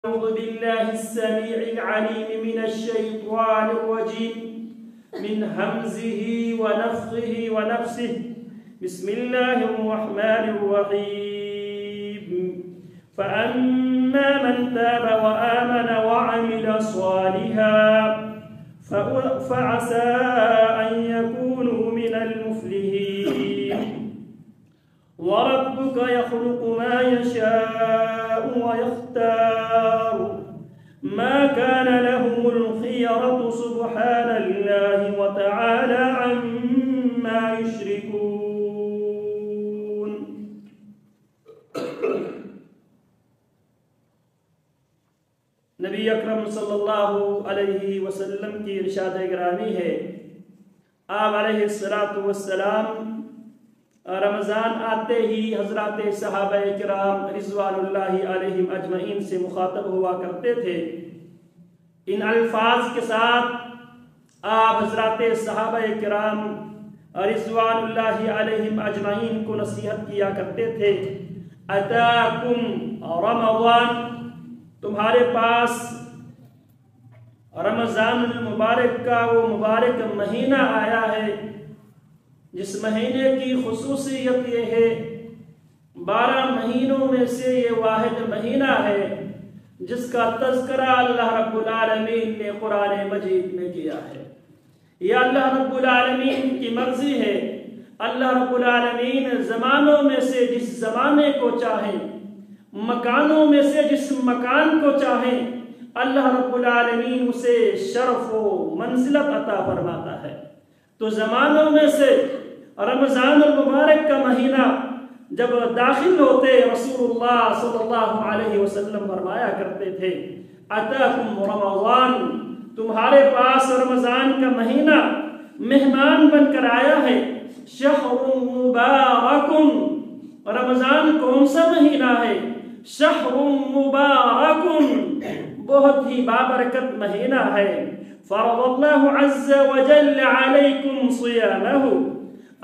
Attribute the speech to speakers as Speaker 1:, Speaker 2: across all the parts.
Speaker 1: أعوذ بالله السميع العليم من الشيطان الرجيم من همزه ونفخه ونفسه بسم الله الرحمن الرحيم فأما من تاب وآمن وعمل صالحا فعسى أن يكونوا من المفلحين وربك يخلق ما يشاء ويختار ما كان لهم الخيرة سبحان الله وتعالى عما يشركون. نبی اکرم صلی اللہ علیہ وسلم کی ارشاد گرامی ہے، آپ علیہ السلام رمضان آتے ہی حضرات صحابہ کرام رضوان اللہ علیہم اجمعین سے مخاطب ہوا کرتے تھے۔ ان الفاظ کے ساتھ آپ حضرات صحابہ کرام رضوان اللہ علیہم اجمعین کو نصیحت کیا کرتے تھے، اتاکم رمضان، تمہارے پاس رمضان المبارک کا وہ مبارک مہینہ آیا ہے جس مہینے کی خصوصیت یہ ہے 12 مہینوں میں سے یہ واحد مہینہ ہے جس کا تذکرہ اللہ رب العالمین نے قرآن مجید میں کیا ہے۔ یہ اللہ رب العالمین کی مرضی ہے، اللہ رب العالمین زمانوں میں سے جس زمانے کو چاہیں، مکانوں میں سے جس مکان کو چاہیں، اللہ رب العالمین اسے شرف و منزلت عطا فرماتا ہے۔ تو زمانوں میں سے رمضان المبارک کا مہینہ جب داخل ہوتے رسول اللہ صلی اللہ علیہ وسلم فرمایا کرتے تھے، اتاکم رمضان، تمہارے پاس رمضان کا مہینہ مہمان بن کر آیا ہے، شہر مبارک، رمضان کون سا مہینہ ہے؟ شہر مبارک، بہت ہی بابرکت مہینہ ہے، فرض اللہ عز وجل علیکم صیامہ،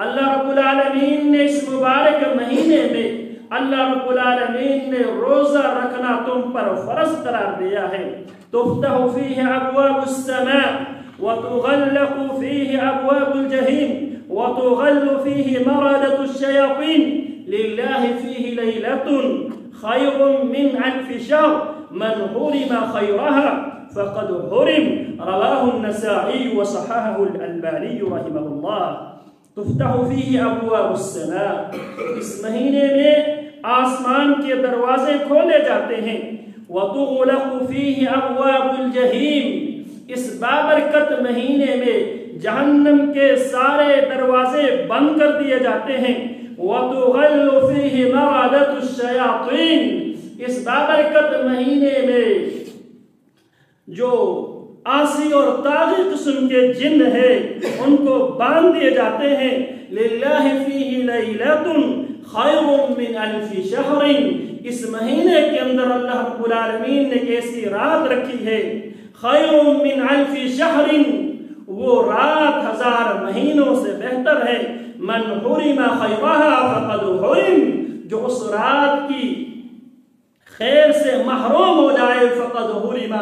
Speaker 1: اللہ رب العالمین نے اس مبارک مہینے میں اللہ رب العالمین نے روزہ رکھنا تم پر فرض قرار دیا ہے۔ تفتح فیہ ابواب السماء وتغلق فیہ ابواب الجحیم وتغل فیہ مردۃ الشیاطین للہ فیہ لیلۃ خیر من الف شہر من حرم خیرها فقد حرم، رواہ النسائی وصححہ الالبانی رحمہ اللہ۔ تفتح فیہ ابواب السماء، اس مہینے میں آسمان کے دروازے کھولے جاتے ہیں، وتغلق فیہ ابواب الجحیم، اس بابرکت مہینے میں جہنم کے سارے دروازے بند کر دیے جاتے ہیں، وتغل فیہ مردۃ الشیاطین، اس بابرکت مہینے میں جو آسی اور طاغی قسم کے جن ہیں ان کو باندھ دیے جاتے ہیں، للہ فیہ لیلۃ خیر من الف شہر، اس مہینے کے اندر اللہ رب العالمین نے ایسی رات رکھی ہے، خیر من الف شہر، وہ رات 1000 مہینوں سے بہتر ہے، من حرم خیرها فقد حرم، جو اس رات کی خیر سے محروم ہو جائے فقد حرم،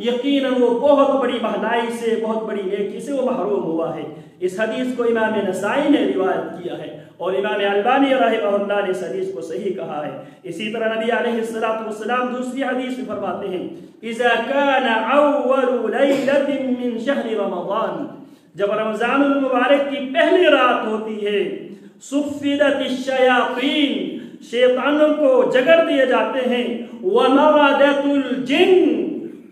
Speaker 1: یقیناً وہ بہت بڑی بھلائی سے، بہت بڑی نیکی سے وہ محروم ہوا ہے۔ اس حدیث کو امام نسائی نے روایت کیا ہے اور امام البانی رحمہ اللہ نے اس حدیث کو صحیح کہا ہے۔ اسی طرح نبی علیہ السلام دوسری حدیث میں فرماتے ہیں، اذا كان اول لیلۃ من شہر رمضان، جب رمضان المبارک کی پہلی رات ہوتی ہے، صفدت الشیاطین، شیطانوں کو جگڑ دیے جاتے ہیں، ومردۃ الجن،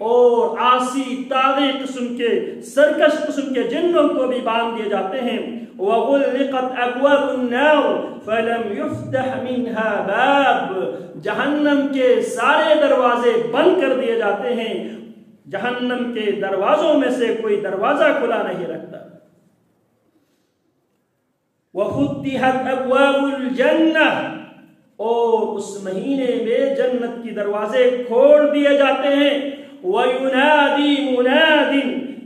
Speaker 1: اور آسی طاغی قسم کے سرکش قسم کے جنوں کو بھی باندھ دیے جاتے ہیں، وغلقت ابواب النار فلم يفتح منها باب، جہنم کے سارے دروازے بند کر دیے جاتے ہیں، جہنم کے دروازوں میں سے کوئی دروازہ کھلا نہیں رکھتا، وفتحت ابواب الجنہ، اور اس مہینے میں جنت کی دروازے کھول دیے جاتے ہیں، وَيُنَادِي مُنَادٍ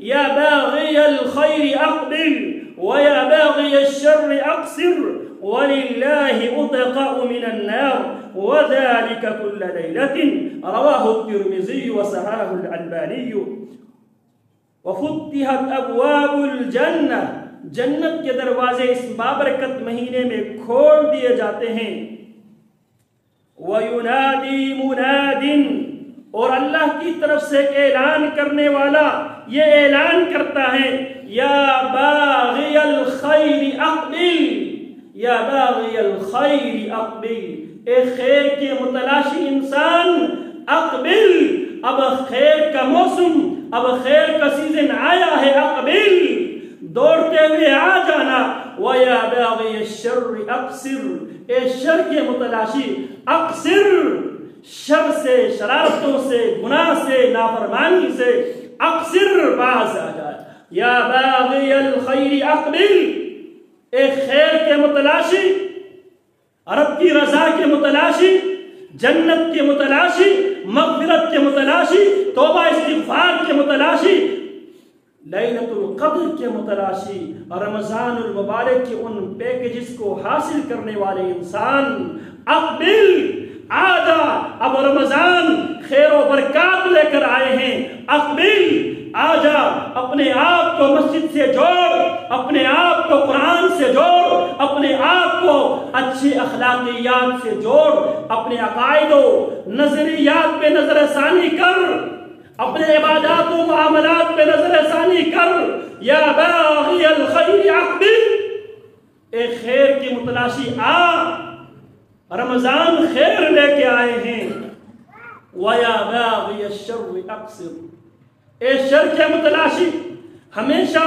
Speaker 1: يَا بَاغِيَ الْخَيْرِ أَقْبِلْ وَيَا بَاغِيَ الشَّرِّ أَقْصِرْ وَلِلَّهِ أُتَقَاءُ مِنَ النَّارِ وَذَلِكَ كُلَّ لَيْلَةٍ رواه الترمذي وصححه الألباني۔ وَفُتِحَتْ أَبْوَابُ الْجَنَّةِ، جنت کے دروازے اس بابرکت مہینے میں کھول دیے جاتے ہیں۔ وَيُنَادِي مُنَادٍ، اور اللہ کی طرف سے اعلان کرنے والا یہ اعلان کرتا ہے، یا باغی الخیر اقبل، یا باغی الخیر اقبل، اے خیر کے متلاشی انسان اقبل، اب خیر کا موسم، اب خیر کا سیزن آیا ہے، اقبل، دوڑتے ہوئے آ جانا۔ وَيَا بَاغِيَ الشَّرِّ اقصر، اے شر کے متلاشی اقصر، شر سے، شرارتوں سے، گناہ سے، نافرمانی سے اقصر، باز آ جائے۔ یا باغی الخیر اقبل، اے خیر کے متلاشی، رب کی رضا کے متلاشی، جنت کے متلاشی، مغفرت کے متلاشی، توبہ استغفار کے متلاشی، لیلۃ القدر کے متلاشی، رمضان المبارک کے ان پیکجز کو حاصل کرنے والے انسان، اقبل، آجا، اب رمضان خیر و برکات لے کر آئے ہیں، اقبل، آجا، اپنے آپ کو مسجد سے جوڑ، اپنے آپ کو قرآن سے جوڑ، اپنے آپ کو اچھی اخلاقیات سے جوڑ، اپنے عقائد و نظریات پہ نظر ثانی کر، اپنے عبادات و معاملات پہ نظر ثانی کر۔ یا باغی الخیر اقبل، اے خیر کی متلاشی آ، رمضان خیر لے کے آئے ہیں۔ وَيَا بَاغِيَ الشَّرِّ اقصر، اے شر کے متلاشی، ہمیشہ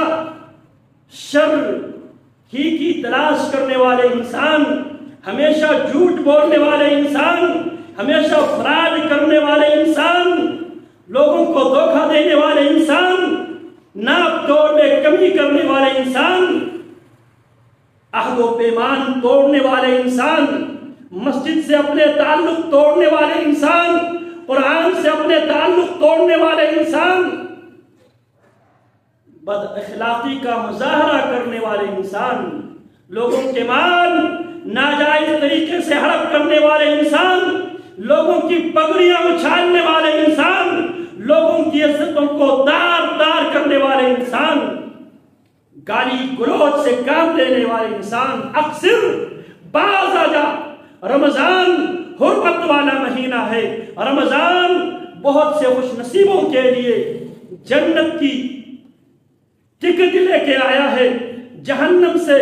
Speaker 1: شر ہی کی تلاش کرنے والے انسان، ہمیشہ جھوٹ بولنے والے انسان، ہمیشہ فراڈ کرنے والے انسان، لوگوں کو دھوکہ دینے والے انسان، ناپ توڑ میں کمی کرنے والے انسان، عہد و پیمان توڑنے والے انسان، مسجد سے اپنے تعلق توڑنے والے انسان، قرآن سے اپنے تعلق توڑنے والے انسان، بد اخلاقی کا مظاہرہ کرنے والے انسان، لوگوں کے مال ناجائز طریقے سے ہڑپ کرنے والے انسان، لوگوں کی پگڑیاں اچھالنے والے انسان، لوگوں کی عزتوں کو تار تار کرنے والے انسان، گالی گلوچ سے کام لینے والے انسان، اکثر باز آ جا، رمضان حرمت والا مہینہ ہے، رمضان بہت سے خوش نصیبوں کے لیے جنت کی ٹکٹ لے کے آیا ہے، جہنم سے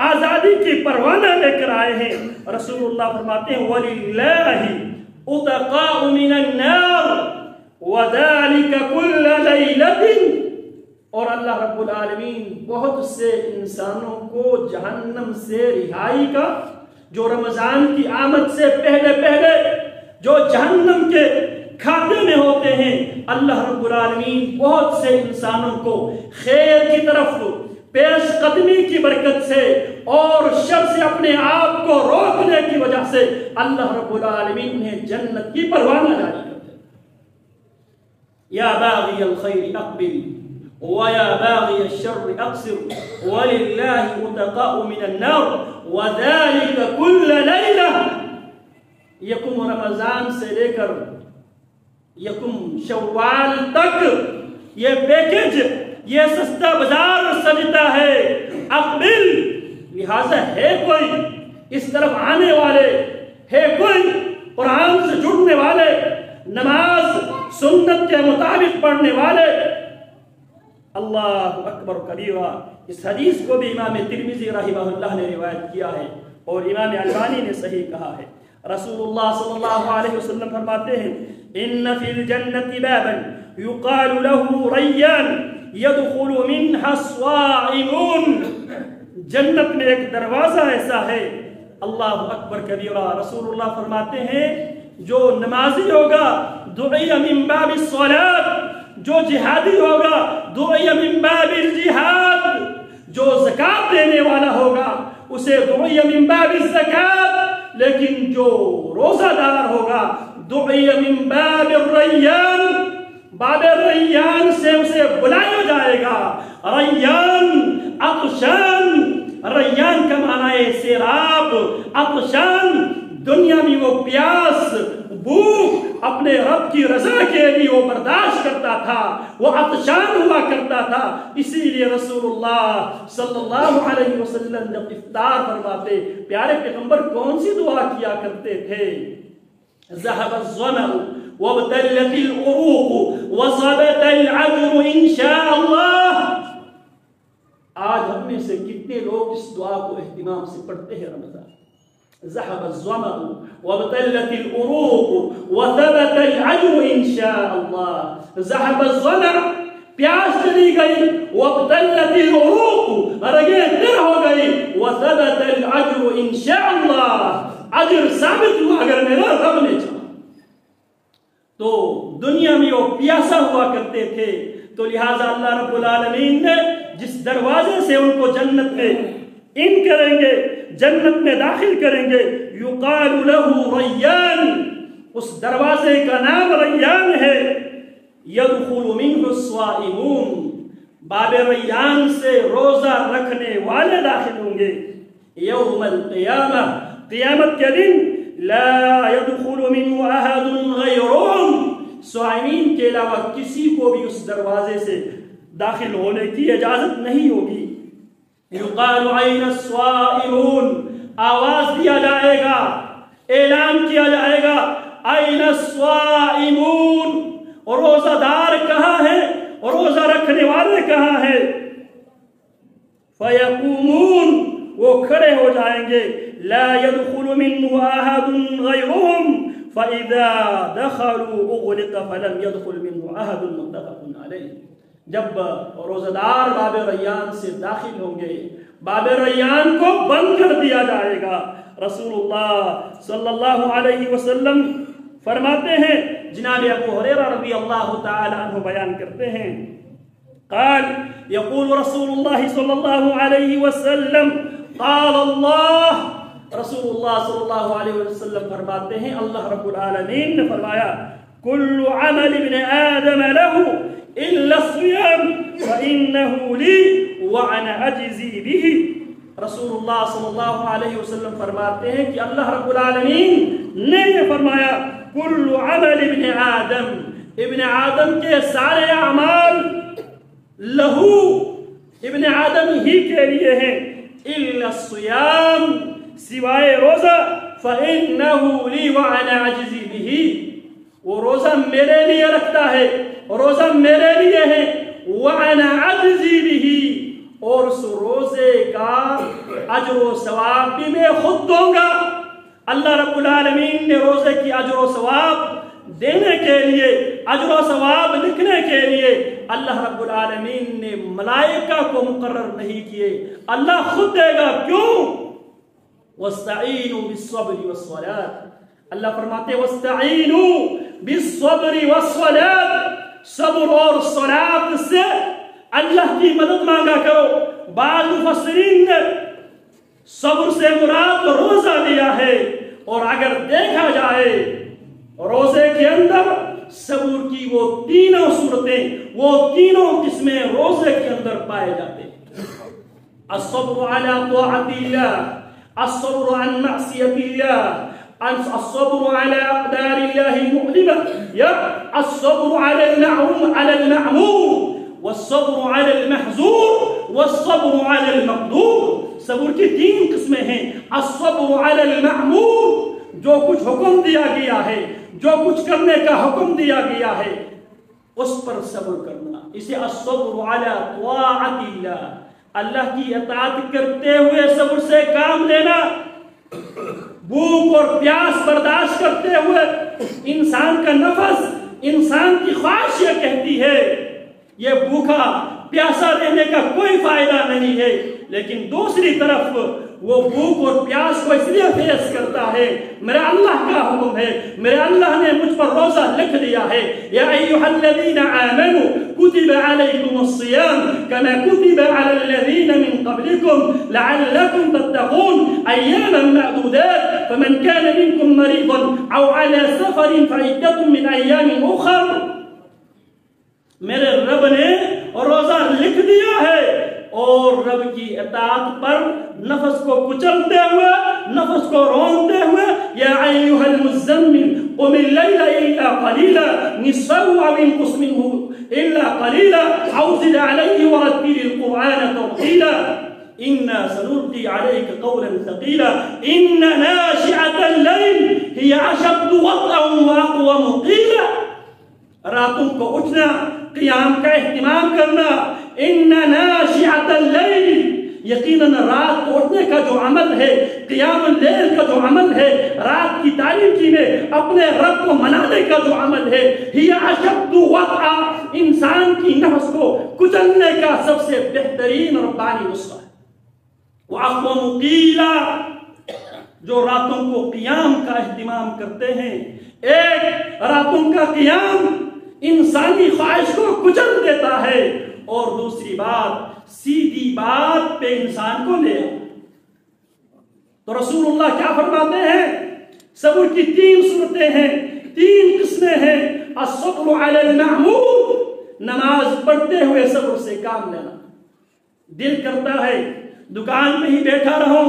Speaker 1: آزادی کی پروانہ لے کر آئے ہیں۔ رسول اللہ فرماتے ہیں وَلِلَّهِ أُتَقَاءُ مِنَ النَّارِ وَذَلِكَ كُلَّ لَيْلَةٍ، اور اللہ رب العالمین بہت سے انسانوں کو جہنم سے رہائی کا، جو رمضان کی آمد سے پہلے پہلے جو جہنم کے کھاتے میں ہوتے ہیں، اللہ رب العالمین بہت سے انسانوں کو خیر کی طرف پیش قدمی کی برکت سے اور شر سے اپنے آپ کو روکنے کی وجہ سے اللہ رب العالمین انہیں جنت کی پروانہ جاری کرتے ہیں۔ یا باغی الخیر اقبل وَيَا بَاغِيَ الشَّرِّ اقصر وَلِلَّهِ أُتَقَاءُ مِنَ النَّارِ وَذَلِكَ كُلَّ لَيْلَةٍ، یکم رمضان سے لے کر یکم شوال تک یہ پیکج، یہ سستا بازار سجتا ہے، اقبل، لہذا ہے کوئی اس طرف آنے والے، ہے کوئی قرآن سے جڑنے والے، نماز سنت کے مطابق پڑھنے والے، اللہ اکبر کبیرہ۔ اس حدیث کو بھی امام ترمذی رحمہ اللہ نے روایت کیا ہے اور امام البانی نے صحیح کہا ہے۔ رسول اللہ صلی اللہ علیہ وسلم فرماتے ہیں ان فی الجنت بابا یقال له ریان يدخل منها الصائمون، جنت میں ایک دروازہ ایسا ہے، اللہ اکبر کبیرہ۔ رسول اللہ فرماتے ہیں جو نمازی ہوگا دعی من باب الصلاۃ، جو جہادی ہوگا دعی من باب الجہاد، جو زکات دینے والا ہوگا اسے دعی من باب الزکات، لیکن جو روزہ دار ہوگا دعی من باب الریان، باب ریان سے اسے بلایا جائے گا۔ ریان عطشان ریان کا معنی ہے سیراب، عطشان، دنیا میں وہ پیاس بھوک اپنے رب کی رضا کے لیے وہ برداشت کرتا تھا، وہ عطشان ہوا کرتا تھا۔ اسی لیے رسول اللہ صلی اللہ علیہ وسلم جب افطار فرماتے، پیارے پیغمبر کون سی دعا کیا کرتے تھے؟ ذهب الظمأ وابتلت العروق وثبت الأجر إن شاء الله۔ آج ہم میں سے کتنے لوگ اس دعا کو اہتمام سے پڑھتے ہیں؟ رمضان ذهب الظمأ وابتلت العروق وثبت الأجر إن شاء الله۔ ذهب الظمأ پیاس چلی گئی، وابتلت العروق رگیں تر ہو گئی، وثبت الأجر إن شاء الله اجر ثابت ہوا اگر میرا رب نے چاہا۔ تو دنیا میں وہ پیاسا ہوا کرتے تھے، تو لہٰذا اللہ رب العالمین نے جس دروازے سے ان کو جنت میں ان کریں گے، جنت میں داخل کریں گے، یقال له ریان، اس دروازے کا نام ریان ہے۔ یدخل منہ الصائمون، باب ریان سے روزہ رکھنے والے داخل ہوں گے۔ یوم القیامہ، قیامت کے دن، لا يدخل منہ احد غیرهم، صائمین کے علاوہ کسی کو بھی اس دروازے سے داخل ہونے کی اجازت نہیں ہوگی۔ یقال عین الصائمون، آواز دیا جائے گا، اعلان کیا جائے گا، عین الصائمون، اور روزہ دار کہاں ہے، اور روزہ رکھنے والے کہاں ہیں؟ فیقومون، وہ کھڑے ہو جائیں گے، لا يدخل منه احد غيرهم فاذا دخلوا اغلق فلم يدخل منه احد متفق عليه۔ جب روزہ دار باب ریان سے داخل ہوں گے، باب ریان کو بند کر دیا جائے گا۔ رسول اللہ صلی اللہ علیہ وسلم فرماتے ہیں، جناب ابو ہریرہ رضی اللہ تعالی عنہ بیان کرتے ہیں، قال يقول رسول اللہ صلی اللہ علیہ وسلم قال اللہ، رسول اللہ صلی اللہ علیہ وسلم فرماتے ہیں، اللہ رب العالمین نے فرمایا، کل عمل ابن آدم له الا الصيام فانه لي وانا اجزي به۔ رسول اللہ صلی اللہ علیہ وسلم فرماتے ہیں کہ اللہ رب العالمین نے یہ فرمایا، کل عمل ابن آدم، ابن آدم کے سارے اعمال، لہو، ابن آدم ہی کے لیے ہیں، الا الصيام، سوائے روزہ، فَإِنَّهُ لِي وَأَنَا عَجْزِي بِهِ، وہ روزہ میرے لیے رکھتا ہے، روزہ میرے لیے ہے، وَأَنَا عَجْزِي بِهِ، اور اس روزے کا اجر و ثواب بھی میں خود دوں گا۔ اللہ رب العالمین نے روزے کی اجر و ثواب دینے کے لیے، اجر و ثواب لکھنے کے لیے اللہ رب العالمین نے ملائکہ کو مقرر نہیں کیے، اللہ خود دے گا۔ کیوں؟ وَاسْتَعِينُوا بِالصَّبْرِ وَالصَّلَاةِ، اللہ فرماتے وَاسْتَعِينُوا بِالصَّبْرِ وَالصَّلَاةِ، صبر اور صلاۃ سے اللہ کی مدد مانگا کرو۔ بعض مفسرین نے صبر سے مراد روزہ لیا ہے، اور اگر دیکھا جائے روزے کے اندر صبر کی وہ تینوں صورتیں، وہ تینوں قسمیں روزے کے اندر پائے جاتے ہیں۔ الصبر على طاعة الله، الصبر عن معصية الله، الصبر على أقدار الله المؤلمة، الصبر على المعمور، والصبر على المحظور، والصبر على المقدور۔ صبر کی تین قسمیں ہیں۔ الصبر على المعمور، جو کچھ حکم دیا گیا ہے، جو کچھ کرنے کا حکم دیا گیا ہے اس پر صبر کرنا، اسے الصبر علی طاعت اللہ، اللہ کی اطاعت کرتے ہوئے صبر سے کام لینا، بھوک اور پیاس برداشت کرتے ہوئے۔ انسان کا نفس، انسان کی خواہش یہ کہتی ہے یہ بھوکا پیاسا رہنے کا کوئی فائدہ نہیں ہے، لیکن دوسری طرف وہ بھوک اور پیاس کو اس لیے فیس کرتا ہے، میرے اللہ کا حکم ہے، میرے اللہ نے مجھ پر روزہ لکھ دیا ہے، یا ایھا الذین آمنوا کتب علیکم الصیام کما کتب علی الذین من قبلکم لعلکم تتقون ایاما معدودات فمن کان منکم مریضا او علی سفر فعدۃ من ایام اخر۔ میرے رب نے روزہ لکھ دیا ہے، اور رب کی اطاعت پر نفس کو کچلتے ہوئے، نفس کو رونتے ہوئے، یا ایھا المزمل قم اللیل الا قلیلا نصفہ او انقص منہ الا قلیلا او زد علیہ ورتل القرآن ترتیلا انا سنلقی علیک قولا ثقیلا ان ناشئۃ اللیل ہی اشد وطئا واقوم قیلا۔ راتوں کو اٹھنا، قیام کا اہتمام کرنا، ان ناشئۃ اللیل، یقیناً رات کو اٹھنے کا جو عمل ہے، قیام اللیل کا جو عمل ہے، رات کی تاریکی میں اپنے رب کو منانے کا جو عمل ہے، ہی اشد وطئا، انسان کی نفس کو کچلنے کا سب سے بہترین ربانی نسخہ ہے۔ وَأَقْوَمُ قِيلًا، جو راتوں کو قیام کا اہتمام کرتے ہیں، ایک راتوں کا قیام انسانی خواہش کو کچل دیتا ہے، اور دوسری بات سیدھی بات پہ انسان کو لے آتا۔ تو رسول اللہ کیا فرماتے ہیں؟ صبر کی 3 صورتیں ہیں، 3 قسمیں ہیں۔ الصبر علی المعمول، نماز پڑھتے ہوئے صبر سے کام لینا۔ دل کرتا ہے دکان میں ہی بیٹھا رہو،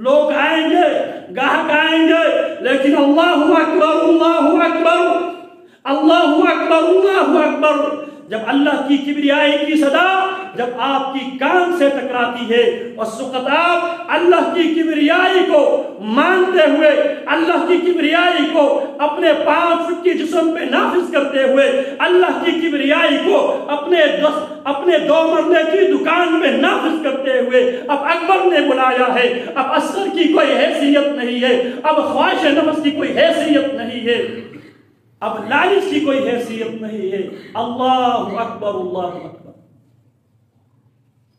Speaker 1: لوگ آئیں گے، گاہک آئیں گے، لیکن اللہ اکبر اللہ اکبر اللہ اکبر اللہ اکبر، جب اللہ کی کبریائی کی صدا جب آپ کی کان سے ٹکراتی ہے، اس وقت آپ اللہ کی کبریائی کو مانتے ہوئے، اللہ کی کبریائی کو اپنے 5 فٹ کی جسم پہ نافذ کرتے ہوئے، اللہ کی کبریائی کو اپنے 2 مرلے کی دکان میں نافذ کرتے ہوئے، اب اکبر نے بلایا ہے، اب اصغر کی کوئی حیثیت نہیں ہے، اب خواہش نفس کی کوئی حیثیت نہیں ہے، اب لالچ کی کوئی حیثیت نہیں ہے، اللہ اکبر اللہ اکبر۔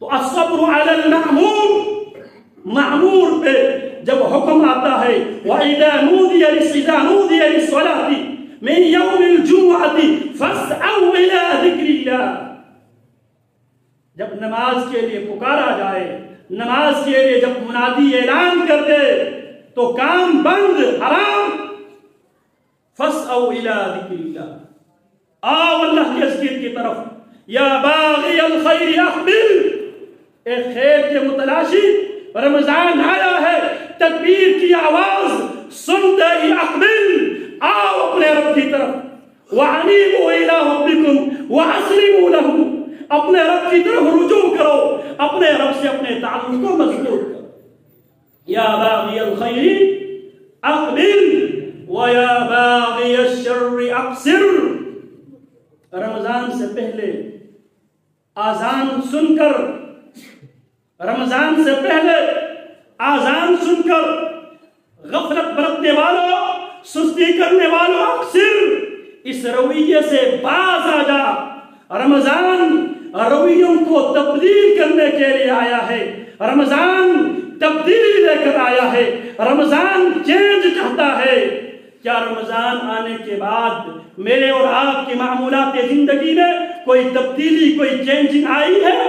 Speaker 1: تو الصبر علی المعمور، معمور پہ جب حکم آتا ہے، وَإِذَا نُودِيَ لِلصَّلَاةِ مِنْ يَوْمِ الْجُمُعَةِ فَاسْعَوْا إِلَىٰ ذِكْرِ اللَّهِ، جب نماز کے لیے پکارا جائے، نماز کے لیے جب منادی اعلان کر دے تو کام بند، حرام۔ فَاسْعَوْا إِلَىٰ ذِكْرِ اللَّهِ، آؤ اللہ کے ذکر کی طرف۔ یا باغی الخیر اقبل، اے خیر کے متلاشی، رمضان آیا ہے، تکبیر کی آواز سنتے ہی اقبل، آؤ اپنے رب کی طرف۔ وَعَنِيبُوا إِلَىٰ رَبِّكُمْ وَأَسْلِمُوا لَهُ، اپنے رب کی طرف رجوع کرو، اپنے رب سے اپنے تعلق کو مضبوط کرو۔ یا باغی الخیر اقبل وَيَا بَاغِيَ الشَّرِّ أَقْصِرْ، رمضان سے پہلے آذان سن کر، رمضان سے پہلے آذان سن کر غفلت برتنے والوں، سستی کرنے والوں، اکثر اس رویے سے باز آ جا۔ رمضان رویوں کو تبدیل کرنے کے لیے آیا ہے، رمضان تبدیلی لے کر آیا ہے، رمضان چینج چاہتا ہے۔ کیا رمضان آنے کے بعد میرے اور آپ کی معمولات زندگی میں کوئی تبدیلی، کوئی چینجنگ آئی ہے؟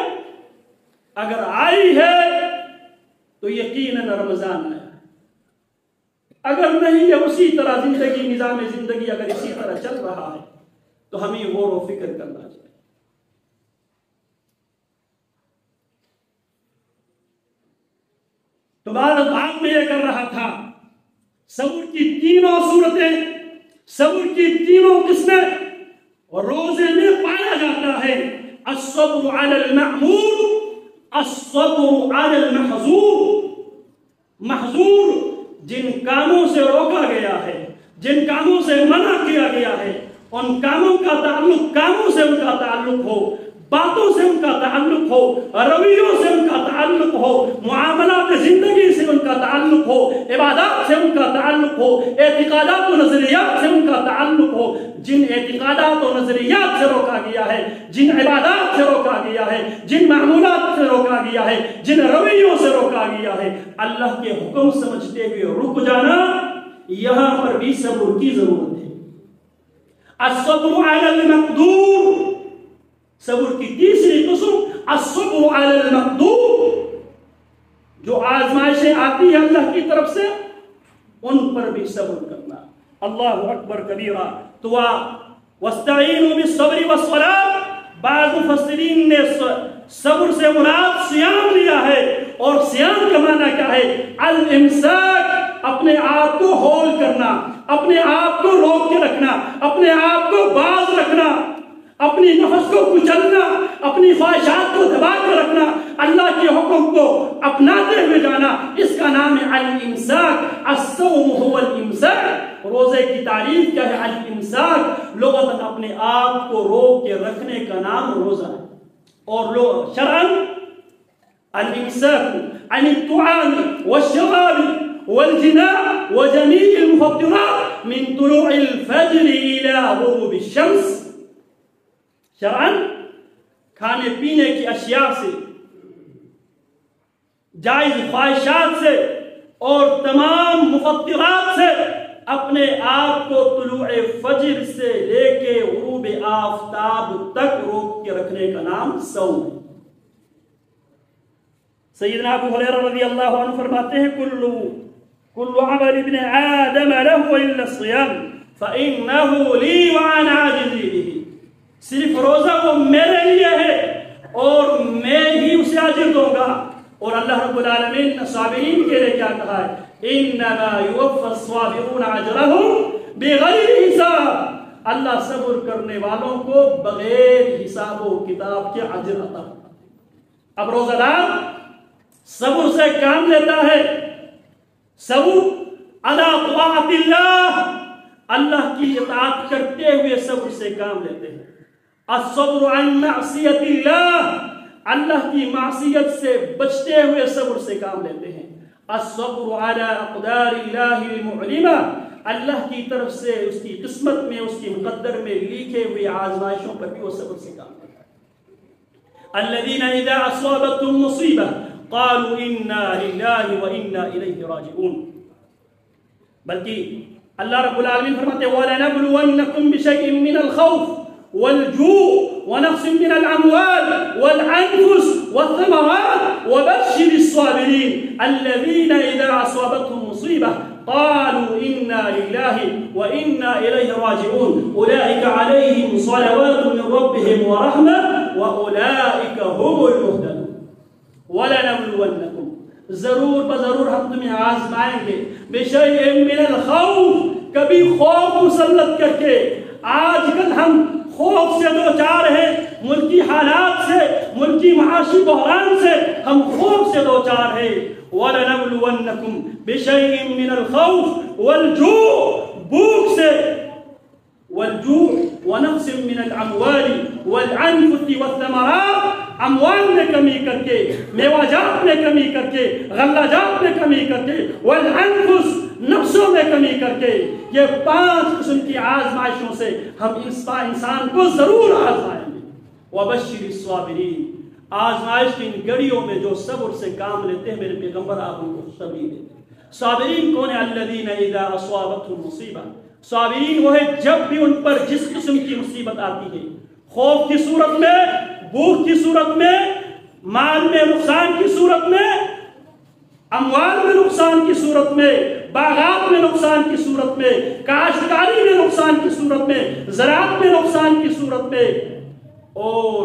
Speaker 1: اگر آئی ہے تو یقیناً رمضان آیا ہے، اگر نہیں ہے اسی طرح زندگی، نظام زندگی اگر اسی طرح چل رہا ہے تو ہمیں غور و فکر کرنا چاہیے۔ تو بعد میں یہ کر رہا تھا، صبر کی 3 صورتیں، صبر کی 3 قسمیں اور روزے میں پایا جاتا ہے۔ الصبر علی المعمور، الصبر علی المحظور، محظور جن کاموں سے روکا گیا ہے، جن کاموں سے منع کیا گیا ہے، ان کاموں کا تعلق، کاموں سے ان کا تعلق ہو، باتوں سے ان کا تعلق ہو، رویوں سے ان کا تعلق ہو، معاملات زندگی سے ان کا تعلق ہو، عبادات سے ان کا تعلق ہو، اعتقادات و نظریات سے ان کا تعلق ہو۔ جن اعتقادات و نظریات سے روکا گیا ہے، جن عبادات سے روکا گیا ہے، جن معمولات سے روکا گیا ہے، جن رویوں سے روکا گیا ہے، اللہ کے حکم سمجھتے ہوئے رک جانا، یہاں پر بھی صبر کی ضرورت ہے۔ الصبر علی المقدور، صبر کی تیسری قسم الصبر علی المقدور، جو آزمائشیں آتی ہیں اللہ کی طرف سے ان پر بھی صبر کرنا۔ اللہ اکبر کبیرہ۔ تو واستعینوا بالصبر والصلاۃ، بعض مفسرین نے صبر سے مراد صیام لیا ہے، اور صیام کا معنی کیا ہے؟ الامساک، اپنے آپ کو ہول کرنا، اپنے آپ کو روک کے رکھنا، اپنے آپ کو باز رکھنا، اپنی نفس کو کچلنا، اپنی خواہشات کو دبا کر رکھنا، اللہ کے حکم کو اپناتے ہوئے جانا، اس کا نام ہے الامساک۔ الصوم هو الامساک۔ روزے کی تعریف کیا ہے؟ الامساک، لغتاً اپنے آپ کو روک کے رکھنے کا نام روزہ ہے، اور شرعاً الامساک عن الطعام والشراب والجماع وجميع المفطرات من طلوع الفجر الى غروب الشمس۔ شرعاً کھانے پینے کی اشیاء سے، جائز خواہشات سے، اور تمام مفطرات سے اپنے آپ کو طلوع فجر سے لے کے غروب آفتاب تک روک کے رکھنے کا نام صوم ہے۔ سیدنا ابو ہریرہ رضی اللہ عنہ فرماتے ہیں کل عمل ابن آدم له الا الصیام فانه لی وانا اجزی به۔ صرف روزہ وہ میرے لیے ہے اور میں ہی اسے اجر دوں گا۔ اور اللہ رب العالمین نے صابرین کے لیے کیا کہا ہے؟ انما یوفی الصابرون اجرهم بغیر حساب۔ اللہ صبر کرنے والوں کو بغیر حساب و کتاب کے اجر عطا کرتا ہے۔ اب روزہ دار صبر سے کام لیتا ہے، صبر علی طاعت اللہ، اللہ کی اطاعت کرتے ہوئے صبر سے کام لیتے ہیں۔ الصبر عن معصیت اللہ، اللہ کی معصیت سے بچتے ہوئے صبر سے کام لیتے ہیں۔ الصبر علی اقدار اللہ المعلمہ، اللہ کی طرف سے اس کی قسمت میں، اس کی مقدر میں لکھے ہوئے آزمائشوں پر بھی وہ صبر سے کام لیتا ہے۔ الذین اذا اصابتهم مصیبہ قالوا انا للہ وانا الیہ راجعون۔ بلکہ اللہ رب العالمین فرماتے ہیں وَلَنَبْلُوَنَّكُمْ بِشَيْءٍ مِّنَ الْخَوْفِ وَالْجُوعِ وَنَقْصٍ مِّنَ الْأَمْوَالِ وَالْأَنفُسِ وَالثَّمَرَاتِ وَبَشِّرِ الصَّابِرِينَ الَّذِينَ إِذَا أَصَابَتْهُمْ مُصِيبَةٌ قالوا إنا لله وإنا إليه راجعون أولئك عليهم صلوات من ربهم ورحمة وأولئك هم المهتدون۔ وَلَنَبْلُوَنَّكُمْ، ضرور بضرور ہم تمہیں آزمائیں گے، بِشَيْءٍ مِّنَ الْخَوْفِ، کبھی خوف مسلط کر کے۔ آج کل ہم خوف سے دوچار ہیں، ملکی حالات سے، ملکی معاشی بحران سے ہم خوف سے دوچار ہیں۔ وَلَنَبْلُوَنَّكُمْ بِشَيْءٍ مِّنَ الْخَوْفِ وَالْجُوعِ، بھوک سے، والجوع ونقص من الاموال والانفس والثمرات، اموال میں کمی کر کے، میوہ جات میں کمی کر کے، غلہ جات میں کمی کر کے، والانفس، نفسوں میں کمی کر کے۔ یہ 5 قسم کی آزمائشوں سے ہم انسان کو ضرور آزمائیں گے۔ وبشر الصابرین، آزمائش کی ان گڑیوں میں جو صبر سے کام لیتے ہیں میرے پیغمبر آپ ان کو خوشخبری دیتے ہیں۔ صابرین کون ہے؟ الذین اذا اصابتهم مصیبہ، صابرین وہ ہے جب بھی ان پر جس قسم کی مصیبت آتی ہے، خوف کی صورت میں، بھوک کی صورت میں، مال میں نقصان کی صورت میں، اموال میں نقصان کی صورت میں، باغات میں نقصان کی صورت میں، کاشتکاری میں نقصان کی صورت میں، زراعت میں نقصان کی صورت میں، اور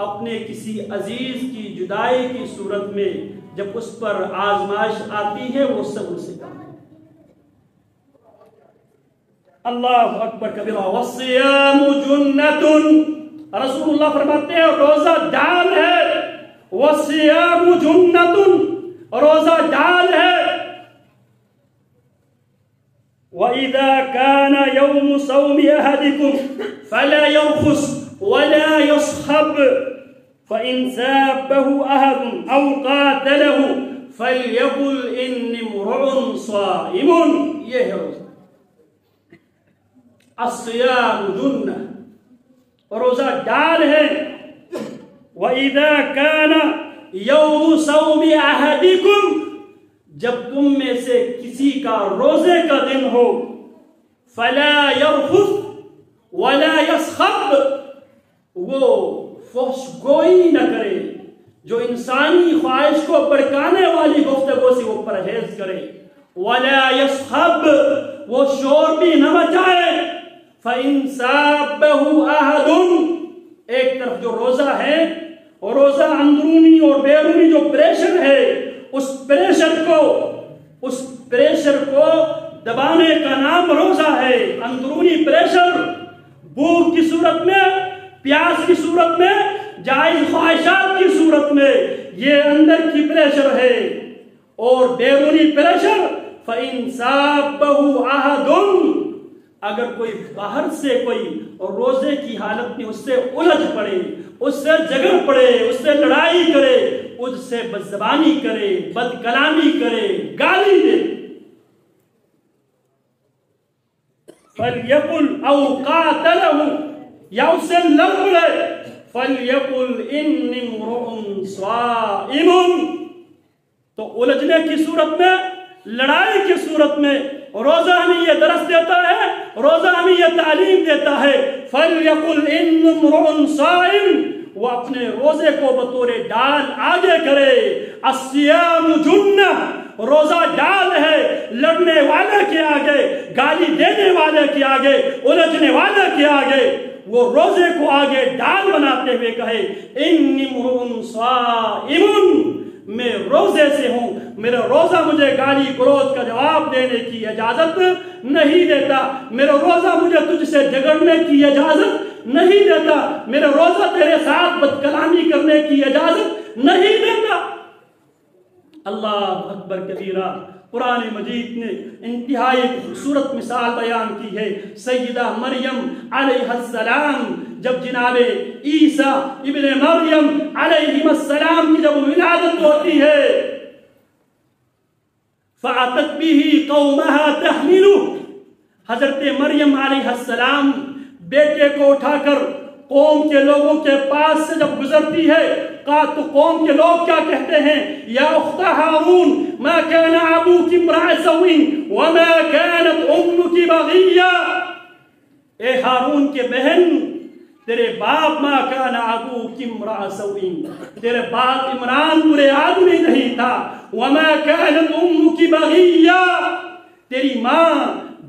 Speaker 1: اپنے کسی عزیز کی جدائی کی صورت میں جب اس پر آزمائش آتی ہے وہ صبر سے کام ہے۔ اللہ اکبر کبیرہ۔ والصیام جنۃ، رسول اللہ فرماتے ہیں روزہ ڈال ہے۔ والصیام جنۃ، روزہ ڈال ہے۔ وَإِذَا كَانَ يَوْمُ صَوْمِ أَحَدِكُمْ فَلَا يَرْفُثْ وَلَا يَصْخَبْ فَإِنْ سَابَّهُ أَحَدٌ أَوْ قَاتَلَهُ فَلْيَقُلْ إِنِّي امْرُؤٌ صَائِمٌ۔ یہ ہے روزہ۔ الصیام جنہ، روزہ ڈال ہے۔ وَإِذَا كَانَ يَوْمُ صَوْمِ أَحَدِكُمْ، جب تم میں سے کسی کا روزے کا دن ہو، فَلَا يَرْفُثْ وَلَا يَصْخَبْ، وہ فحش گوئی نہ کرے، جو انسانی خواہش کو بڑکانے والی گفتگو سے وہ پرہیز کرے۔ وَلَا يَصْخَبْ، وہ شور بھی نہ مچائے۔ فَإِنْ سَابَّهُ أَحَدٌ، ایک طرف جو روزہ ہے اور روزہ اندرونی اور بیرونی جو پریشر ہے اس پریشر کو دبانے کا نام روزہ ہے۔ اندرونی پریشر بھوک کی صورت میں، پیاس کی صورت میں، جائز خواہشات کی صورت میں، یہ اندر کی پریشر ہے۔ اور بیرونی پریشر فَإِن صَابَّهُ أَحَدٌ، اگر کوئی باہر سے کوئی روزے کی حالت میں اس سے الجھ پڑے، اس سے جھگڑ پڑے، اس سے لڑائی کرے، اس سے بدزبانی کرے، بد کلامی کرے، گالی دے، فَلْيَقُلْ أَوْ قَاتَلَهُ، یا اس سے لڑ پڑے، فَلْيَقُلْ إِنِّي امْرُؤٌ صَائِمٌ۔ تو الجھنے کی صورت میں، لڑائی کی صورت میں روزہ ہمیں یہ درس دیتا ہے، روزہ ہمیں یہ تعلیم دیتا ہے، فَلْيَقُلْ إِنِّي امْرُؤٌ صَائِمٌ۔ وہ اپنے روزے کو بطور ڈال آگے کرے۔ الصِّيَامُ جُنَّةٌ، روزہ ڈال ہے، لڑنے والے کے آگے، گالی دینے والے کے آگے، الجھنے والے کے آگے وہ روزے کو آگے ڈال بناتے ہوئے کہے إِنِّي امْرُؤٌ صَائِمٌ، میں روزے سے ہوں، میرا روزہ مجھے گالی گلوچ کا جواب دینے کی اجازت نہیں دیتا، میرا روزہ مجھے تجھ سے جھگڑنے کی اجازت نہیں دیتا، میرا روزہ تیرے ساتھ بد کلامی کرنے کی اجازت نہیں دیتا۔ اللہ اکبر کبیرہ۔ قرآن مجید نے انتہائی خوبصورت مثال بیان کی ہے۔ سیدہ مریم علیہ السلام جب جناب عیسیٰ ابن مریم علیہ السلام کی جب ولادت ہوتی ہے، فَأَتَتْ بِهِ قَوْمَهَا تَحْمِلُهُ، حضرت مریم علیہ السلام بیٹے کو اٹھا کر قوم کے لوگوں کے پاس سے جب گزرتی ہے، تو قوم کے لوگ کیا کہتے ہیں؟ یا اخت ہارون ما كان ابوك امرأ سوء وما كانت امك بغيا، اے ہارون کے بہن، تیرے باپ ما كان ابوك امرأ سوء، تیرے باپ عمران برے آدمی نہیں تھا، وما كانت امك بغيا، تیری ماں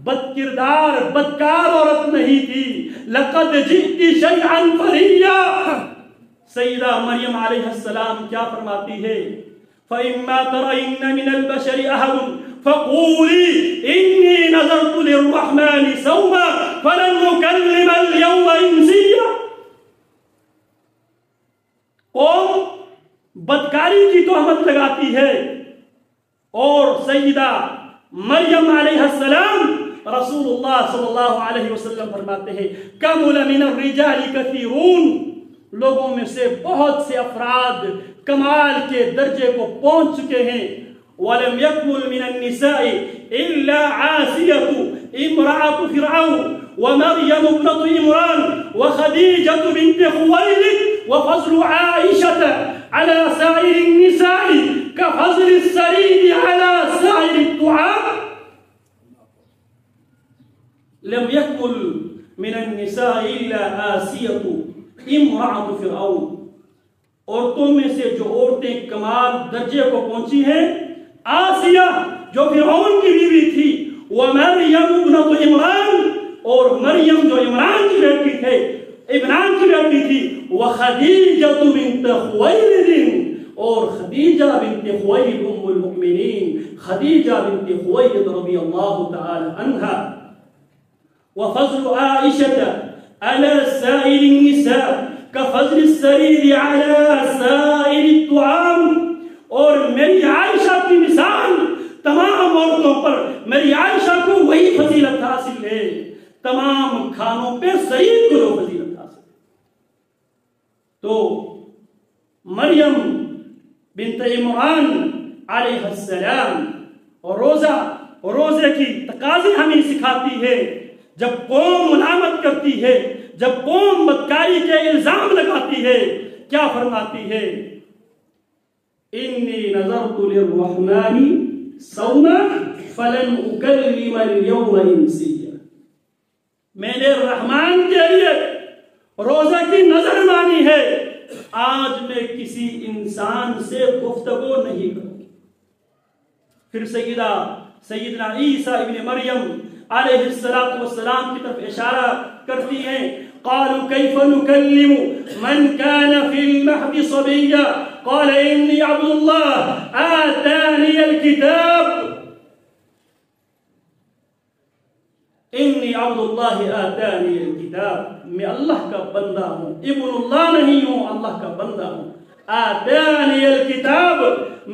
Speaker 1: بد کردار بدکار عورت نہیں تھی، لقد جئت شيئا فريا۔ سیدہ مریم علیہ السلام کیا فرماتی ہے؟ فَإِمَّا تَرَيِنَّ مِنَ الْبَشَرِ أَحَدٌ فَقُولِي إِنِّي نَذَرْتُ لِلرَّحْمَنِ صَوْمًا فَلَنْ نُكَلِّمَ الْيَوْمَ إِنسِيًّا۔ قوم بدکاری کی تہمت لگاتی ہے، اور سیدہ مریم علیہ السلام رسول اللہ صلی اللہ علیہ وسلم فرماتے ہیں کَمُلَ مِنَ الرِّجَالِ كَثِيرُونَ، لوگوں میں سے بہت سے افراد کمال کے درجے کو پہنچ چکے ہیں۔ وَلَمْ يَكْمُلْ مِنَ النِّسَاءِ إِلَّا عَاسِيَةُ امْرَأَةُ فِرْعَوْنَ وَمَرْيَمُ ابْنَةُ عِمْرَانَ وَخَدِيجَةُ بِنْتِ خُوَيْلِدٍ وَفَضْلُ عَائِشَةَ عَلَى سَائِرِ النِّسَاءِ كَفَضْلِ السَّرِيدِ عَلَى سَائِرِ الطُّعَامِ۔ لم يكمل من النساء الا آسیہ امرأۃ فرعون، عورتوں میں سے جو عورتیں کمال درجے کو پہنچی ہیں، آسیہ جو فرعون کی بیوی تھی، ومریم ابنۃ عمران، اور مریم جو عمران کی بیٹی تھی، وخدیجہ بنت خویلد، اور خدیجہ بنت خویلد ام المؤمنین، خدیجہ بنت خویلد رضی اللہ تعالی عنہا۔ وفضل عائشة على سائر النساء كفضل السرير على سائر الطعام، اور میری عائشہ کی مثال تمام عورتوں پر، میری عائشہ کو وہی فضیلت حاصل ہے، تمام کھانوں پہ سریر کو جو فضیلت حاصل ہے۔ تو مریم بنت عمران علیہ السلام اور روزے کی تقاضے ہمیں سکھاتی ہے۔ جب قوم ملامت کرتی ہے، جب قوم بدکاری کے الزام لگاتی ہے، کیا فرماتی ہے؟ انی نذرت للرحمن صوما فلن اکلم اليوم انسیا، میں نے رحمان کے لیے روزہ کی نظر مانی ہے، آج میں کسی انسان سے گفتگو نہیں کروں۔ پھر سیدنا عیسیٰ ابن مریم علیہ السلام کی طرف اشارہ کرتی ہیں، قالوا كيف نكلم من كان في المهد صبيا قال إني عبد الله آتاني الكتاب إني عبد الله آتاني الكتاب میں اللہ کا بندہ ہوں، ابن اللہ نہیں ہوں، اللہ کا بندہ ہوں۔ آتانی الکتاب،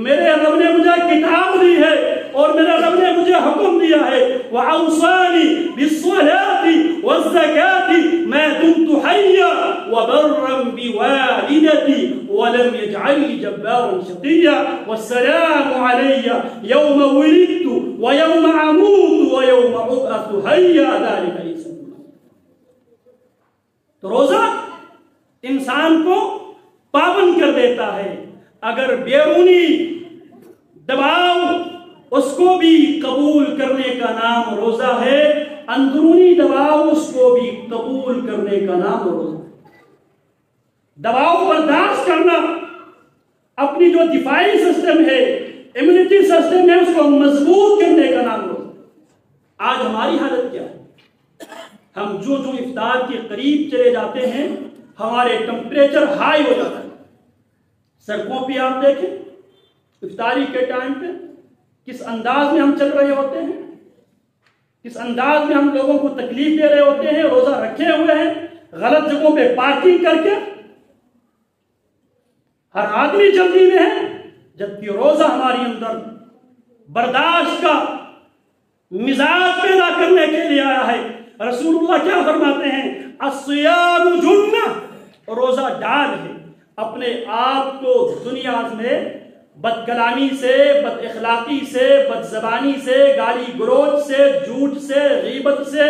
Speaker 1: میرے رب نے مجھے کتاب دی ہے اور میرے رب نے مجھے حکم دیا ہے، وَأَوْصَانِي بِالصَّلَاةِ وَالزَّكَاةِ مَا دُمْتُ حَيًّا وَبَرًّا بِوَالِدَتِي وَلَمْ يَجْعَلْنِي جَبَّارًا شَقِيًّا وَالسَّلَامُ عَلَيَّ يَوْمَ وُلِدتُّ وَيَوْمَ أَمُوتُ وَيَوْمَ أُبْعَثُ حَيًّا ذَلِكَ عِيسَى۔ تو روزہ انسان کو پابند کر دیتا ہے۔ اگر بیرونی دباؤ اس کو بھی قبول کرنے کا نام روزہ ہے، اندرونی دباؤ اس کو بھی قبول کرنے کا نام روزہ ہے۔ دباؤ برداشت کرنا، اپنی جو دفاعی سسٹم ہے، امیونٹی سسٹم ہے، اس کو مضبوط کرنے کا نام روزہ ہے۔ آج ہماری حالت کیا ہے؟ ہم جو افطار کے قریب چلے جاتے ہیں ہمارے ٹمپریچر ہائی ہو جاتا ہے۔ سڑکوں پہ آپ دیکھیں افطاری کے ٹائم پہ کس انداز میں ہم چل رہے ہوتے ہیں، کس انداز میں ہم لوگوں کو تکلیف دے رہے ہوتے ہیں، روزہ رکھے ہوئے ہیں، غلط جگہوں پہ پارکنگ کر کے، ہر آدمی جلدی میں ہے، جبکہ روزہ ہماری اندر برداشت کا مزاج پیدا کرنے کے لیے آیا ہے۔ رسول اللہ کیا فرماتے ہیں؟ الصیام جنہ، روزہ ڈال ہے۔ اپنے آپ کو دنیا میں بد کلامی سے، بد اخلاقی سے، بد زبانی سے، گالی گلوچ سے، جھوٹ سے، غیبت سے،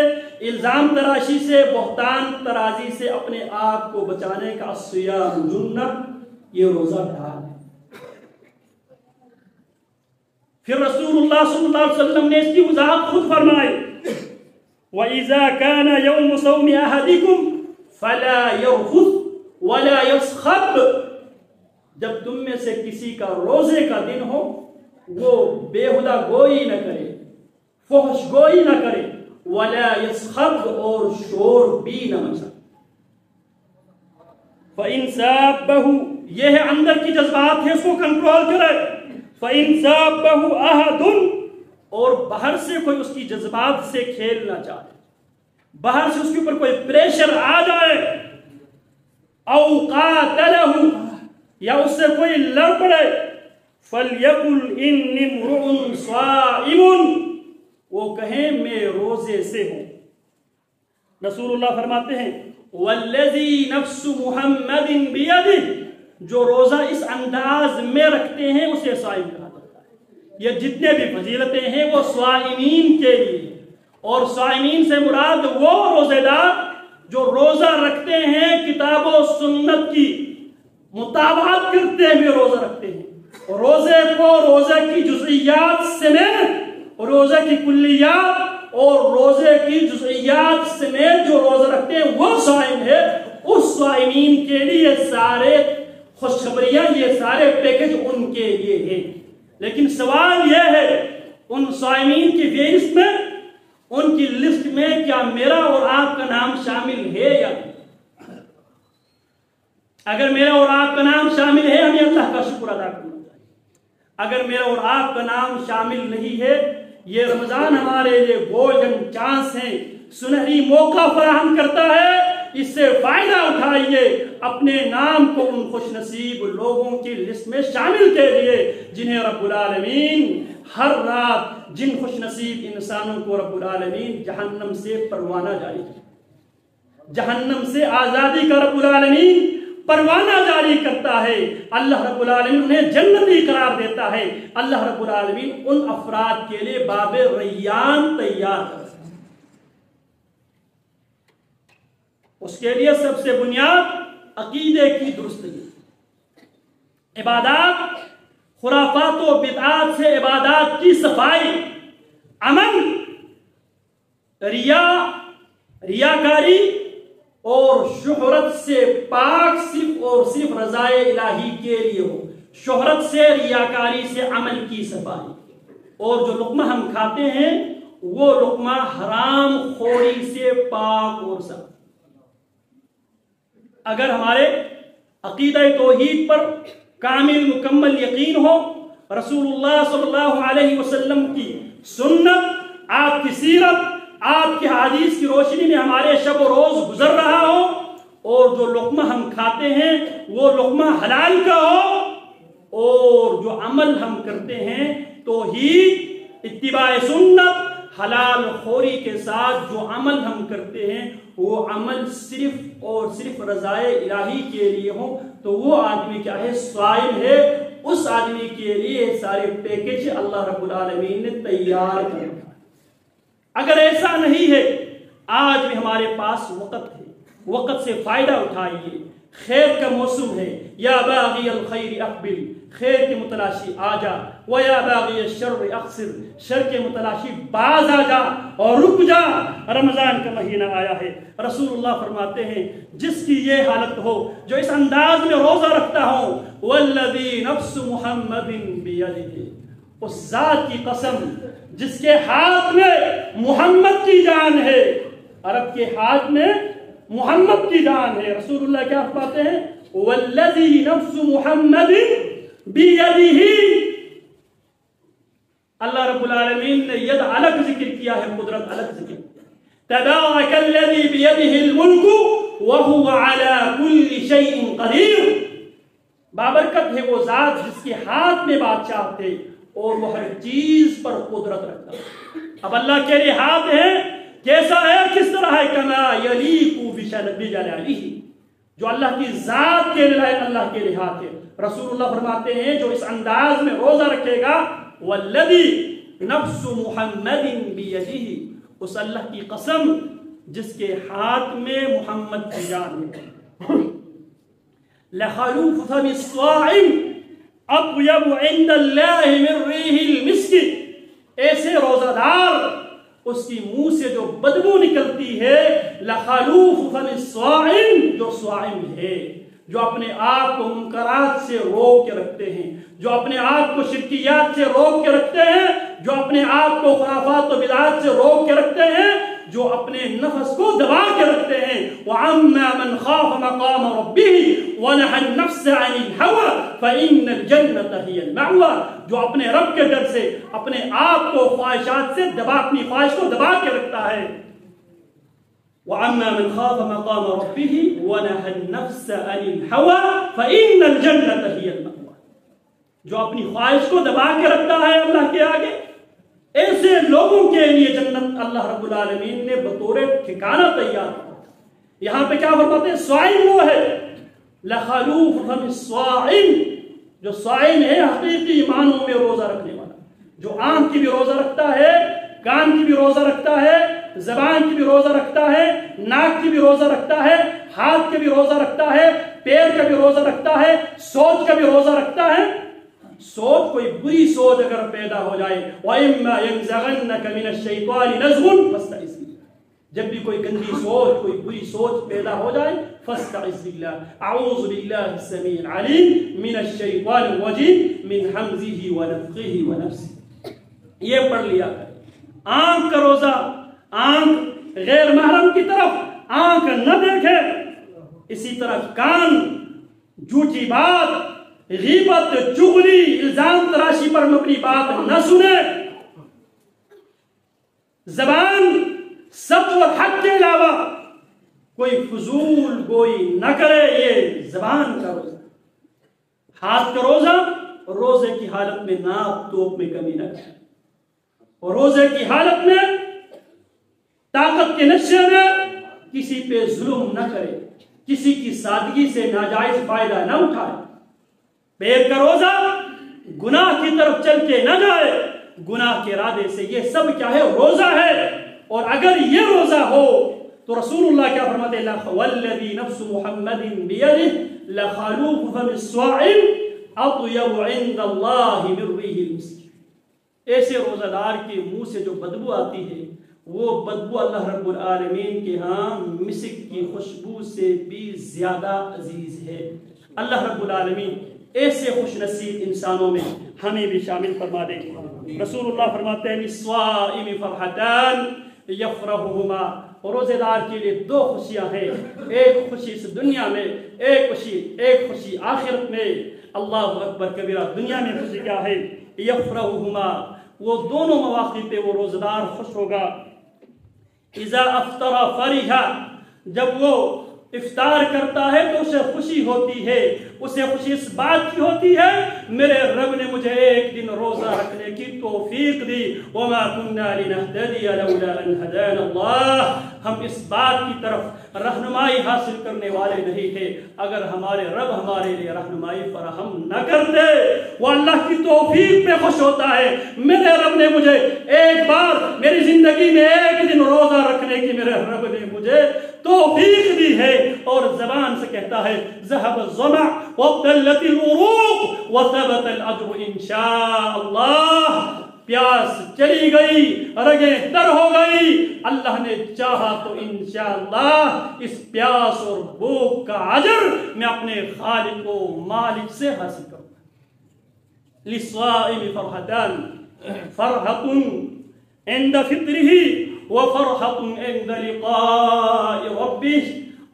Speaker 1: الزام تراشی سے، بہتان ترازی سے اپنے آپ کو بچانے کا الصیام جنہ، یہ روزہ ڈال ہے۔ پھر رسول اللہ صلی اللہ علیہ وسلم نے اس کی وضاحت خود فرمائی، وَإِذَا كَانَ يَوْمُ صَوْمِ أَحَدِكُمْ فَلَا يَرْفُثْ وَلَا يَصْخَبْ، جب تم میں سے کسی کا روزے کا دن ہو وہ بےہودہ گوئی نہ کرے، فحش گوئی نہ کرے، وَلَا يَصْخَبْ، اور شور بھی نہ مچائے۔ فَإِنْ سَابَّهُ، یہ ہے اندر کی جذبات ہے، اس کو کنٹرول کرے۔ فَإِنْ سَابَّهُ أَحَدٌ، اور باہر سے کوئی اس کی جذبات سے کھیلنا چاہے، باہر سے اس کے اوپر کوئی پریشر آ جائے، او قاتلہ، یا اس سے کوئی لڑ پڑے، فَلْيَقُلْ إِنِّ امْرُؤٌ صَائِمٌ، وہ کہیں میں روزے سے ہوں۔ رسول اللہ فرماتے ہیں وَالَّذِي نَفْسُ مُحَمَّدٍ بِيَدِهِ، جو روزہ اس انداز میں رکھتے ہیں اسے صائم کہا جاتا ہے۔ یہ جتنے بھی فضیلتیں ہیں وہ صائمین کے لیے، اور صائمین سے مراد وہ روزے دار جو روزہ رکھتے ہیں، کتاب و سنت کی مطابقت کرتے ہوئے روزہ رکھتے ہیں، روزے کو روزے کی جزئیات سمیت، روزے کی کلیات اور روزے کی جزئیات سمیت جو روزہ رکھتے ہیں وہ صائم ہے۔ اس صائمین کے لیے سارے خوشخبریاں، یہ سارے پیکج ان کے لیے ہیں۔ لیکن سوال یہ ہے ان صائمین کی فہرست میں، ان کی لسٹ میں کیا میرا اور آپ کا نام شامل ہے یا نہیں؟ اگر میرا اور آپ کا نام شامل ہے ہمیں اللہ کا شکر ادا کرنا چاہیے۔ اگر میرا اور آپ کا نام شامل نہیں ہے، یہ رمضان ہمارے لیے گولڈن چانس ہے، سنہری موقع فراہم کرتا ہے، اس سے فائدہ اٹھائیے، اپنے نام کو ان خوش نصیب لوگوں کی لسٹ میں شامل کیجئے جنہیں رب العالمین ہر رات، جن خوش نصیب انسانوں کو رب العالمین جہنم سے پروانہ جاری، جہنم سے آزادی کا رب العالمین پروانہ جاری کرتا ہے، اللہ رب العالمین انہیں جنتی قرار دیتا ہے، اللہ رب العالمین ان افراد کے لیے باب ریان تیار کرتا ہے۔ اس کے لیے سب سے بنیاد عقیدے کی درستگی، عبادات، خرافات و بدعات سے عبادات کی صفائی، امن، ریاکاری اور شہرت سے پاک صرف اور صرف رضائے الہی کے لیے ہو، شہرت سے، ریاکاری سے، عمل کی صفائی، اور جو لقمہ ہم کھاتے ہیں وہ لقمہ حرام خوری سے پاک اور صاف۔ اگر ہمارے عقیدہ توحید پر کامل مکمل یقین ہو، رسول اللہ صلی اللہ علیہ وسلم کی سنت، آپ کی سیرت، آپ کی حدیث کی روشنی میں ہمارے شب و روز گزر رہا ہو، اور جو لقمہ ہم کھاتے ہیں وہ لقمہ حلال کا ہو، اور جو عمل ہم کرتے ہیں توحید، اتباع سنت، حلال خوری کے ساتھ جو عمل ہم کرتے ہیں وہ عمل صرف اور صرف رضائے الہی کے لیے ہو، تو وہ آدمی کیا ہے؟ صائم ہے۔ اس آدمی کے لیے سارے پیکج اللہ رب العالمین نے تیار کر رکھا۔ اگر ایسا نہیں ہے، آج بھی ہمارے پاس وقت ہے، وقت سے فائدہ اٹھائیے، خیر کا موسم ہے۔ یا باغی الخیر اقبل، خیر کے متلاشی آ جا، وَيَا بَاغِيَ الشَّرِّ اقصر، شر کے متلاشی باز آ جا اور رک جا۔ رمضان کا مہینہ آیا ہے، رسول اللہ فرماتے ہیں جس کی یہ حالت ہو، جو اس انداز میں روزہ رکھتا ہو، وَالَّذِي نَفْسُ مُحَمَّدٍ بِيَدِهِ، اس ذات کی قسم جس کے ہاتھ میں محمد کی جان ہے، عرب کے ہاتھ میں محمد کی جان ہے۔ رسول اللہ کیا فرماتے ہیں؟ وَالَّذِي نَفْسُ مُحَمَّدٍ بِيَدِهِ، اللہ رب العالمین نے ید الگ ذکر کیا ہے، قدرت الگ ذکر کیا۔ تبارک الذی بیدہ الملک وہو علی کل شیء قدیر، بابرکت ہے وہ ذات جس کے ہاتھ میں بادشاہ تھے اور وہ ہر چیز پر قدرت رکھتا ہے۔ اب اللہ کے لیے ہاتھ ہے، کیسا ہے، کس طرح ہے؟ کما یلیق بجلالہ، جو اللہ کی ذات کے لائق اللہ کے لیے ہاتھ ہے۔ رسول اللہ فرماتے ہیں جو اس انداز میں روزہ رکھے گا، والذی نفس محمد بیدہ، اس اللہ کی قسم جس کے ہاتھ میں محمد کی جان ہے، لخلوف فم الصائم اطیب عند اللہ من ریح المسک، ایسے روزہ دار اس کی منہ سے جو بدبو نکلتی ہے، لخلوف فم الصائم، جو صائم ہے، جو اپنے آپ کو منکرات سے روک کے رکھتے ہیں، جو اپنے آپ کو شرکیات سے روک کے رکھتے ہیں، جو اپنے آپ کو خرافات و بدعات سے روک کے رکھتے ہیں، جو اپنے نفس کو دبا کے رکھتے ہیں۔ وَعَمَّا مَنْ خَافَ مَقَامَ رَبِّهِ وَنَهَى النَّفْسَ عَنِ الْهَوَى فَإِنَّ الْجَنَّةَ هِيَ الْمَأْوَى، جو اپنے رب کے ڈر سے اپنے آپ کو خواہشات سے دبا، اپنی خواہش کو دبا کے رکھتا ہے۔ وَعَمَّا مَنْ خَافَ مَقَامَ رَبِّهِ وَنَهَى النَّفْسَ عَنِ الْهَوَى فَإِنَّ الْجَنَّةَ هِيَ الْمَأْوَى، جو اپنی خواہش کو دبا کے رکھتا ہے اللہ کے آگے، ایسے لوگوں کے لیے جنت اللہ رب العالمین نے بطور ٹھکانہ تیار کیا۔ یہاں پہ کیا فرماتے ہیں؟ صائم وہ ہے، لخلوف فم الصائم، جو صائم ہے حقیقی معنوں میں روزہ رکھنے والا، جو آنکھ کی بھی روزہ رکھتا ہے، کان کی بھی روزہ رکھتا ہے، زبان کی بھی روزہ رکھتا ہے، ناک کی بھی روزہ رکھتا ہے، ہاتھ کے بھی روزہ رکھتا ہے، پیر کا بھی روزہ رکھتا ہے، سوچ کا بھی روزہ رکھتا ہے۔ سوچ، کوئی بری سوچ اگر پیدا ہو جائے، وَإِمَّا يَنزَغَنَّكَ مِنَ الشَّيْطَانِ نَزْغٌ فَاسْتَعِذْ بِاللَّهِ، جب بھی کوئی گندی سوچ، کوئی بری سوچ پیدا ہو جائے، فَاسْتَعِذْ بِاللَّهِ، اعوذ باللہ السمیع العلیم من الشیطان الرجیم من حمزہ ونفخہ ونفسہ، یہ پڑھ لیا کرے۔ آنکھ کا روزہ، آنکھ غیر محرم کی طرف آنکھ نہ دیکھے، اسی طرح کان جھوٹی بات، غیبت، چغلی، الزام تراشی پر مبنی بات نہ سنے، زبان سچ اور حق کے علاوہ کوئی فضول گوئی نہ کرے، یہ زبان کا روزہ۔ ہاتھ کا روزہ، روزے کی حالت میں ناپ توپ میں کمی نہ کرے، اور روزے کی حالت میں طاقت کے نشے میں کسی پہ ظلم نہ کرے، کسی کی سادگی سے ناجائز فائدہ نہ اٹھائے۔ پیر کا روزہ گناہ کی طرف چل کے نہ جائے، گناہ کے ارادے سے، یہ سب کیا ہے؟ روزہ ہے۔ اور اگر یہ روزہ ہو تو رسول اللہ کیا فرماتے ہیں؟ وَالَّذِي نَفْسُ مُحَمَّدٍ بِيَدِهِ لَخَلُوفُ فَمِ الصَّائِمِ أَطْيَبُ عِندَ اللَّهِ مِن رِّيحِ الْمِسْكِ، ایسے روزہ دار کے منہ سے جو بدبو آتی ہے، وہ بدبو اللہ رب العالمین کے ہاں مسک کی خوشبو سے بھی زیادہ عزیز ہے۔ اللہ رب العالمین ایسے خوش نصیب انسانوں میں ہمیں بھی شامل فرما دے۔ رسول اللہ فرماتے ہیں للصائم فرحتان یفرحہما
Speaker 2: روزے دار کے لیے دو خوشیاں ہیں، ایک خوشی اس دنیا میں، ایک خوشی آخرت میں۔ اللہ اکبر کبیرہ، دنیا میں خوشی کیا ہے؟ یفرحہما، وہ دونوں مواقع پہ وہ روزہ دار خوش ہوگا۔ اذا افطر فرحا، جب وہ افطار کرتا ہے تو اسے خوشی ہوتی ہے، اسے خوشی اس بات کی ہوتی ہے میرے رب نے مجھے ایک دن روزہ رکھنے کی توفیق دی۔ وما كنا لنهتدي لولا ان هدانا الله، ہم اس بات کی طرف رہنمائی حاصل کرنے والے نہیں تھے اگر ہمارے رب ہمارے لیے رہنمائی فراہم نہ کرتے۔ وہ اللہ کی توفیق پہ خوش ہوتا ہے، میرے رب نے مجھے ایک بار میری زندگی میں ایک دن روزہ رکھنے کی میرے رب نے مجھے توفیق دی ہے، اور زبان سے کہتا ہے ذهب الظمأ وابتلت العروق وثبت الاجر ان شاء اللہ، پیاس چلی گئی، رگیں تر ہو گئی، اللہ نے چاہا تو انشاءاللہ اس پیاس اور بھوک کا اجر میں اپنے خالق و مالک سے حاصل کروں گا۔ للصائم فرحتان، فرحۃ عند فطرہ وفرحۃ عند لقاء ربہ،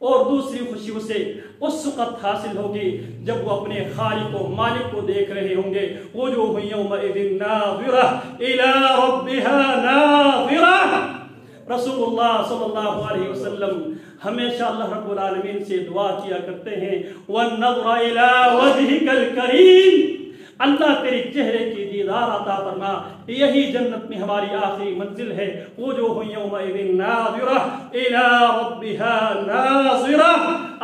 Speaker 2: اور دوسری خوشی اسے اس وقت حاصل ہوگی جب وہ اپنے خالق و مالک کو دیکھ رہے ہوں گے۔ وجوہ یومئذ ناظرہ الی ربها ناظرہ۔ رسول اللہ صلی اللہ علیہ وسلم ہمیشہ اللہ رب العالمین سے دعا کیا کرتے ہیں وَالنَّظْرَ إِلَىٰ وَجْهِكَ الْكَرِيمِ، اللہ تیری چہرے کی دیدار عطا فرما، یہی جنت میں ہماری آخری منزل ہے۔ وجوہ یومئذ ناظرہ الی ربها ناظرہ۔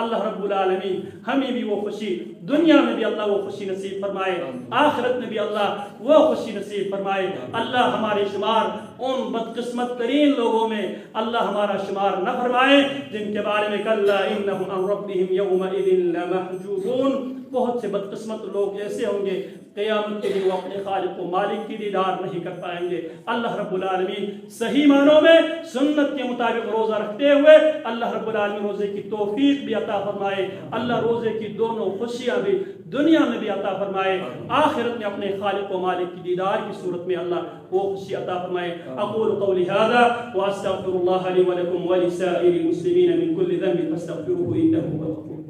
Speaker 2: اللہ رب العالمین ہمیں بھی وہ خوشی، دنیا میں بھی اللہ وہ خوشی نصیب فرمائے، آخرت میں بھی اللہ وہ خوشی نصیب فرمائے۔ اللہ ہمارے شمار ان بدقسمت ترین لوگوں میں اللہ ہمارا شمار نہ فرمائے جن کے بارے میں کلا انہم عن ربہم یومئذ لمحجوبون۔ بہت سے بدقسمت لوگ ایسے ہوں گے قیامت کے دن وہ اپنے خالق و مالک کی دیدار نہیں کر پائیں گے۔ اللہ رب العالمین صحیح معنوں میں سنت کے مطابق روزہ رکھتے ہوئے اللہ رب العالمین روزے کی توفیق بھی عطا فرمائے، اللہ روزے کی دونوں خوشیاں بھی دنیا میں بھی عطا فرمائے، آخرت میں اپنے خالق و مالک کی دیدار کی صورت میں اللہ وہ خوشی عطا فرمائے۔ اقول قولی ھذا واستغفر اللہ لی ولکم ولسائر المسلمین من کل ذنب فاستغفروہ انہ هو الغفور۔